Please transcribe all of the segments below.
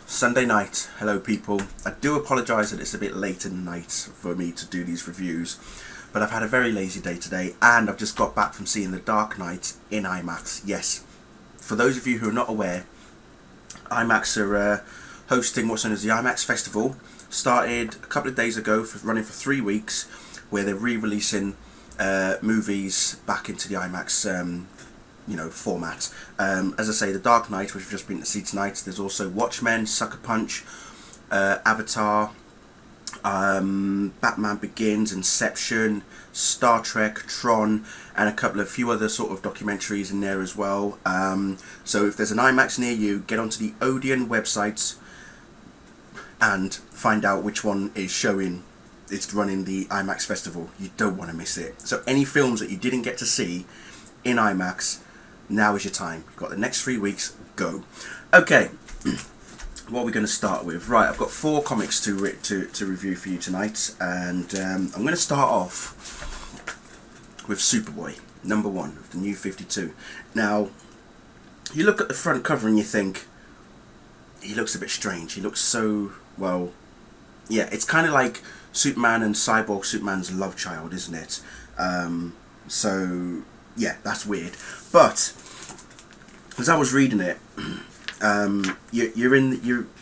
Sunday night. Hello people. I do apologise that it's a bit late in the night for me to do these reviews, but I've had a very lazy day today and I've just got back from seeing The Dark Knight in IMAX. Yes, for those of you who are not aware, IMAX are hosting what's known as the IMAX Festival. Started a couple of days ago, running for 3 weeks, where they're re-releasing movies back into the IMAX format. As I say, The Dark Knight, which we've just been to see tonight. There's also Watchmen, Sucker Punch, Avatar, Batman Begins, Inception, Star Trek, Tron, and a few other sort of documentaries in there as well. So if there's an IMAX near you, get onto the Odeon website and find out which one is showing. It's running the IMAX Festival. You don't want to miss it. So any films that you didn't get to see in IMAX, now is your time. You've got the next 3 weeks. Go. Okay. What are we going to start with? Right, I've got 4 comics to review for you tonight, and I'm going to start off with Superboy, number 1 of the New 52. Now, you look at the front cover and you think, he looks a bit strange. He looks so, well, yeah, it's kind of like Superman and Cyborg Superman's love child, isn't it? So, yeah, that's weird. But as I was reading it,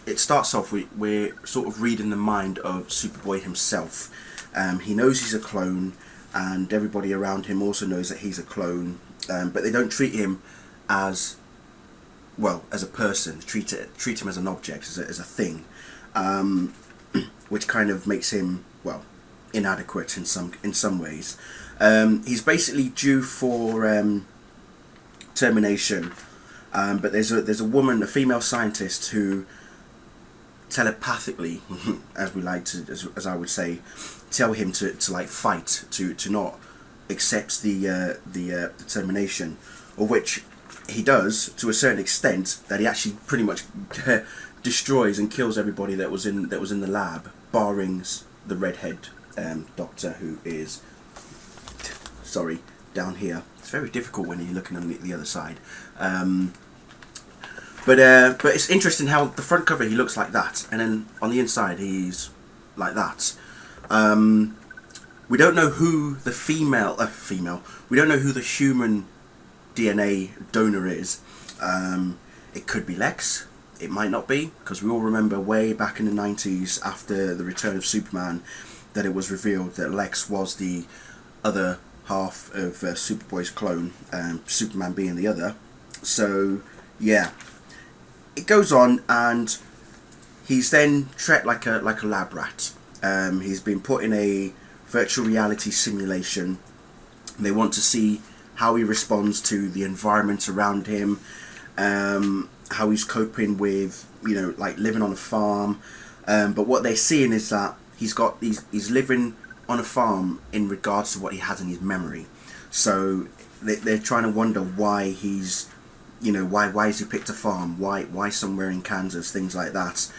it starts off with, we're sort of reading the mind of Superboy himself. He knows he's a clone, and everybody around him also knows that he's a clone, but they don't treat him as, well, as a person. Treat him as an object, as a thing, which kind of makes him, well, inadequate in some ways. He's basically due for termination, but there's a woman, a female scientist, who telepathically, as I would say, tell him to like fight, to not accept the termination, or which he does to a certain extent, that he actually pretty much destroys and kills everybody that was in the lab, barring the redhead doctor, who is, sorry, down here. It's very difficult when you're looking on the other side. But it's interesting how the front cover he looks like that, and then on the inside he's like that. We don't know who the we don't know who the human DNA donor is. It could be Lex. It might not be, because we all remember way back in the 90s, after the return of Superman, that it was revealed that Lex was the other half of Superboy's clone, Superman being the other. So yeah, it goes on, and he's then treated like a lab rat. He's been put in a virtual reality simulation. They want to see how he responds to the environment around him, how he's coping with, like living on a farm. But what they're seeing is that he's living on a farm in regards to what he has in his memory. So they're trying to wonder why he's, why has he picked a farm? Why somewhere in Kansas? Things like that.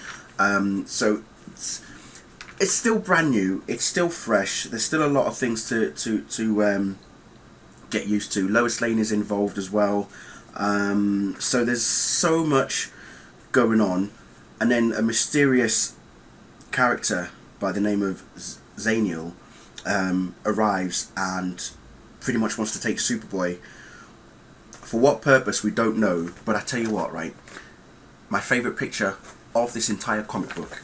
So it's still brand new. It's still fresh. There's still a lot of things to get used to. Lois Lane is involved as well. So there's so much going on, and then a mysterious character by the name of Zaniel arrives and pretty much wants to take Superboy. For what purpose, we don't know, but I tell you what, right? My favourite picture of this entire comic book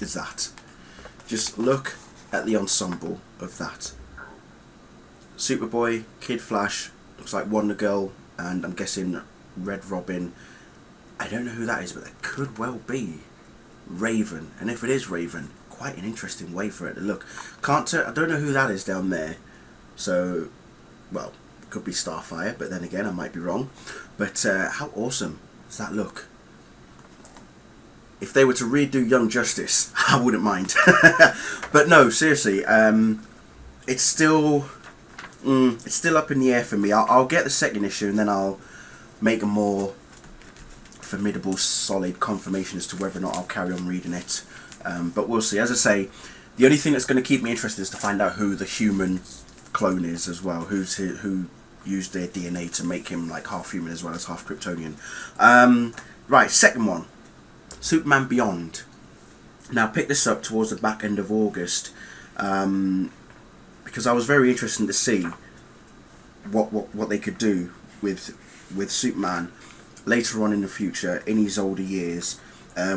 is that. Just look at the ensemble of that. Superboy, Kid Flash, looks like Wonder Girl, and I'm guessing Red Robin. I don't know who that is, but that could well be Raven. And if it is Raven, quite an interesting way for it to look. I don't know who that is down there. So, well, it could be Starfire, but then again, I might be wrong. But how awesome does that look? If they were to redo Young Justice, I wouldn't mind. But no, seriously, it's still up in the air for me. I'll get the second issue, and then I'll make a more formidable, solid confirmation as to whether or not I'll carry on reading it. But we'll see. As I say, the only thing that's going to keep me interested is to find out who the human clone is as well. Who used their DNA to make him like half human as well as half Kryptonian. Right, second one, Superman Beyond. Now, I picked this up towards the back end of August because I was very interested to see what they could do with Superman later on in the future, in his older years.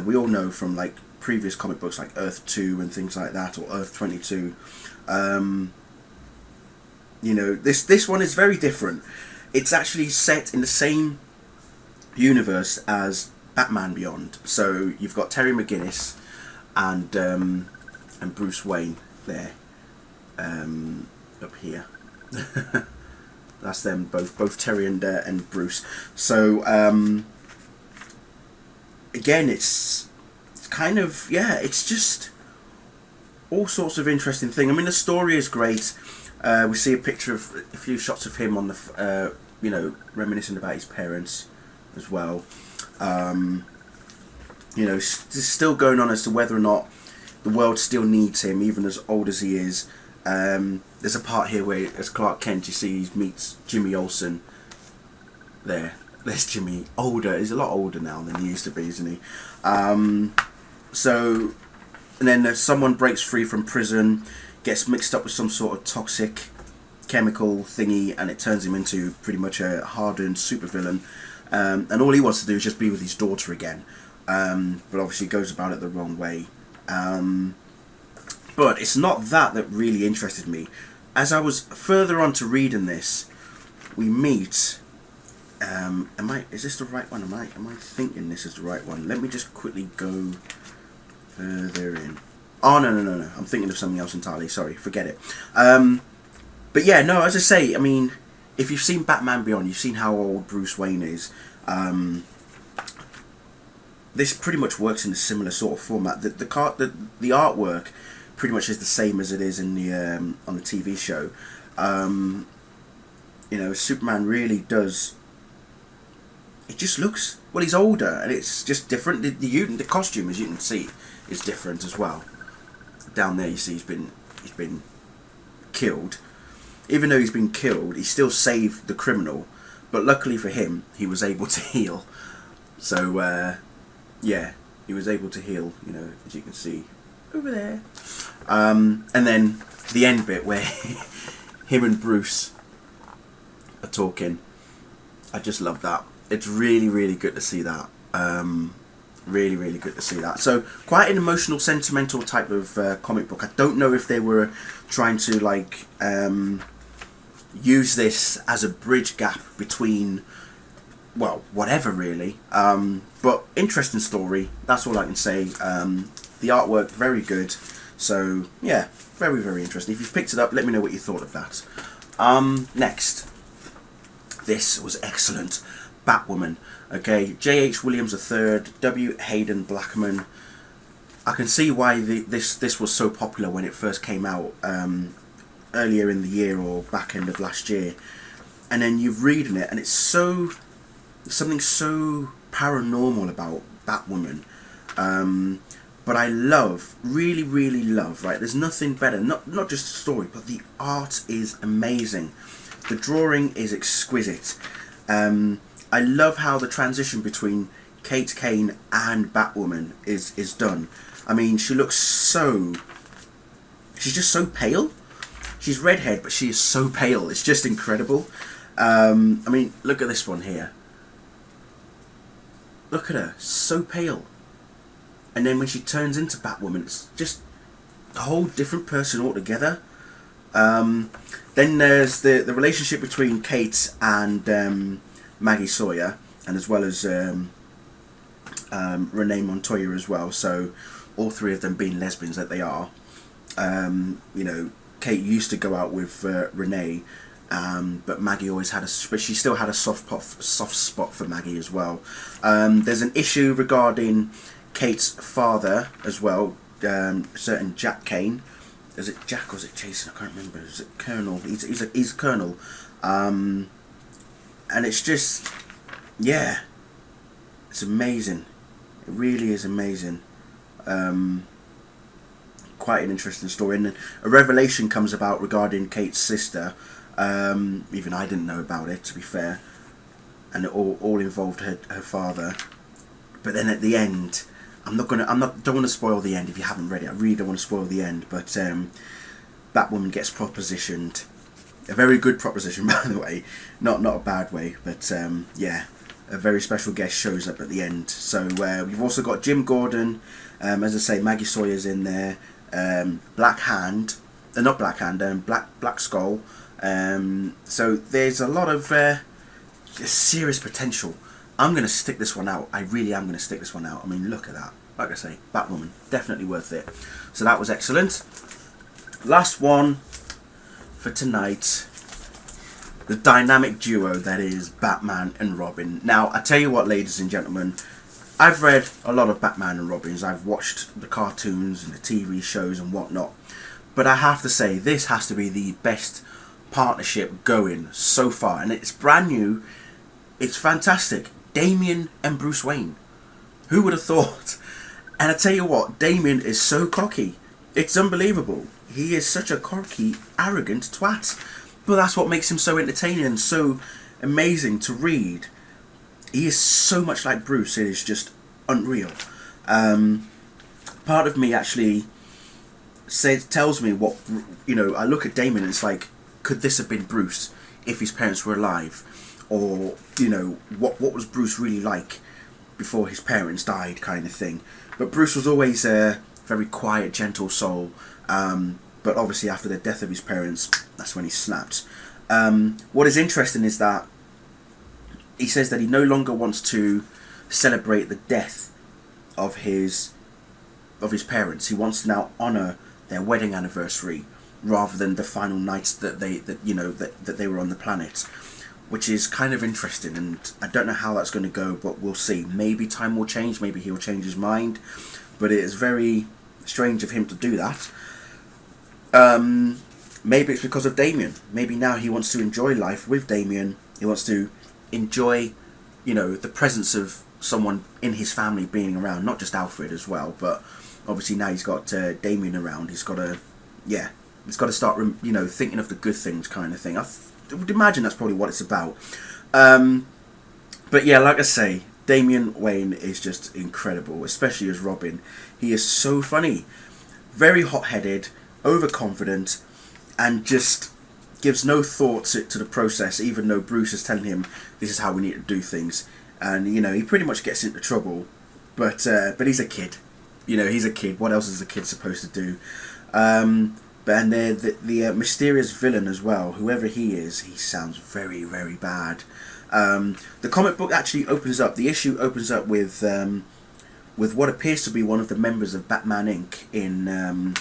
We all know from like previous comic books like Earth 2 and things like that, or Earth 22. You know, this one is very different. It's actually set in the same universe as Batman Beyond. So you've got Terry McGinnis and Bruce Wayne there, up here. That's them both Terry and Bruce. So again, it's kind of, yeah, it's just all sorts of interesting thing. I mean, the story is great. We see a picture of a few shots of him on the you know, reminiscing about his parents as well. You know, still going on as to whether or not the world still needs him, even as old as he is. There's a part here where, as Clark Kent, you see he meets Jimmy Olsen. There's Jimmy, older. He's a lot older now than he used to be, isn't he? So, and then someone breaks free from prison, gets mixed up with some sort of toxic chemical thingy, and it turns him into pretty much a hardened supervillain. And all he wants to do is just be with his daughter again. But obviously goes about it the wrong way. But it's not that really interested me. As I was further on to reading this, we meet. Is this the right one? Am I thinking this is the right one? Let me just quickly go further in. Oh no! I'm thinking of something else entirely. Sorry, forget it. But yeah, no. As I say, I mean, if you've seen Batman Beyond, you've seen how old Bruce Wayne is. This pretty much works in a similar sort of format. The artwork pretty much is the same as it is in the on the TV show. You know, Superman really does. It just looks, well, he's older, and it's just different. The costume, as you can see, is different as well. Down there, you see he's been killed. Even though he's been killed, he still saved the criminal. But luckily for him, he was able to heal. So yeah, he was able to heal. You know, as you can see over there. And then the end bit where him and Bruce are talking. I just love that. It's really, really good to see that. Really, really good to see that. So, quite an emotional, sentimental type of comic book. I don't know if they were trying to like use this as a bridge gap between, well, whatever really. But interesting story. That's all I can say. The artwork very good. So yeah, very, very interesting. If you've picked it up, let me know what you thought of that. Next, this was excellent. Batwoman. Okay, J.H. Williams III, W. Hayden Blackman. I can see why this was so popular when it first came out earlier in the year or back end of last year. And then you've reading it, and it's something so paranormal about Batwoman. But I love, really, really love, right? There's nothing better, not just the story, but the art is amazing. The drawing is exquisite. I love how the transition between Kate Kane and Batwoman is done. I mean, she looks so... She's just so pale. She's redhead, but she is so pale. It's just incredible. I mean, look at this one here. Look at her, so pale. And then when she turns into Batwoman, it's just a whole different person altogether. Then there's the relationship between Kate and Maggie Sawyer, and as well as Renee Montoya as well. So all three of them being lesbians that they are. You know, Kate used to go out with Renee, but Maggie always had but she still had a soft spot for Maggie as well. There's an issue regarding Kate's father as well, certain Jack Kane. Is it Jack or is it Jason? I can't remember. Is it Colonel? He's a Colonel. And it's just, yeah, it's amazing. It really is amazing. Quite an interesting story. And a revelation comes about regarding Kate's sister. Even I didn't know about it, to be fair. And it all involved her father. but then at the end, don't want to spoil the end if you haven't read it. I really don't want to spoil the end, but Batwoman gets propositioned, a very good proposition by the way, not a bad way, but yeah, a very special guest shows up at the end. So we've also got Jim Gordon, as I say, Maggie Sawyer's in there, Black Hand, not Black Hand, Black Skull. So there's a lot of serious potential. I'm going to stick this one out. I really am going to stick this one out. I mean, look at that. Like I say, Batwoman, definitely worth it. So that was excellent. Last one for tonight. The dynamic duo that is Batman and Robin. Now, I tell you what, ladies and gentlemen, I've read a lot of Batman and Robins. I've watched the cartoons and the TV shows and whatnot. But I have to say, this has to be the best partnership going so far. And it's brand new. It's fantastic. Damian and Bruce Wayne. Who would have thought? And I tell you what, Damian is so cocky. It's unbelievable. He is such a cocky, arrogant twat. But that's what makes him so entertaining and so amazing to read. He is so much like Bruce. It is just unreal. Part of me actually tells me what, you know, I look at Damian and it's like, could this have been Bruce if his parents were alive? Or, you know, what was Bruce really like before his parents died, kind of thing. But Bruce was always a very quiet, gentle soul. But obviously after the death of his parents, that's when he snapped. What is interesting is that he says that he no longer wants to celebrate the death of his parents. He wants to now honour their wedding anniversary rather than the final nights that they were on the planet. Which is kind of interesting, and I don't know how that's going to go, but we'll see. Maybe time will change, maybe he'll change his mind, but it is very strange of him to do that. Maybe it's because of Damian. Maybe now he wants to enjoy life with Damian. He wants to enjoy, you know, the presence of someone in his family being around, not just Alfred as well, but obviously now he's got Damian around. He's got to start, you know, thinking of the good things, kind of thing. I would imagine that's probably what it's about. But yeah, like I say, Damian Wayne is just incredible, especially as Robin. He is so funny, very hot-headed, overconfident, and just gives no thought to the process, even though Bruce is telling him this is how we need to do things. And, you know, he pretty much gets into trouble, but he's a kid. You know, he's a kid. What else is a kid supposed to do? And the mysterious villain as well, whoever he is, he sounds very, very bad. The comic book actually opens up, the issue opens up with what appears to be one of the members of Batman Inc. in, I'm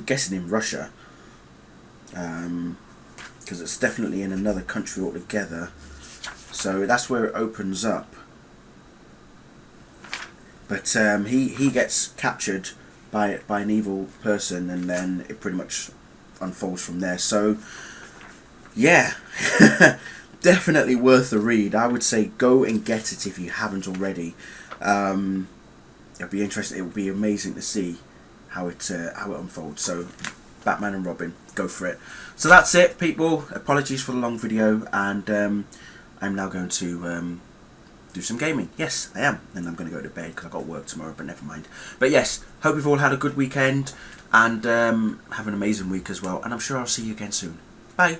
guessing in Russia. Because it's definitely in another country altogether. So that's where it opens up. But he gets captured by an evil person, and then it pretty much unfolds from there. So yeah, definitely worth the read. I would say go and get it if you haven't already. It'll be interesting. It will be amazing to see how it unfolds. So Batman and Robin, go for it. So that's it, people. Apologies for the long video, and I'm now going to do some gaming. Yes, I am. And I'm going to go to bed because I've got work tomorrow, but never mind. But yes, hope you've all had a good weekend, and have an amazing week as well. And I'm sure I'll see you again soon. Bye.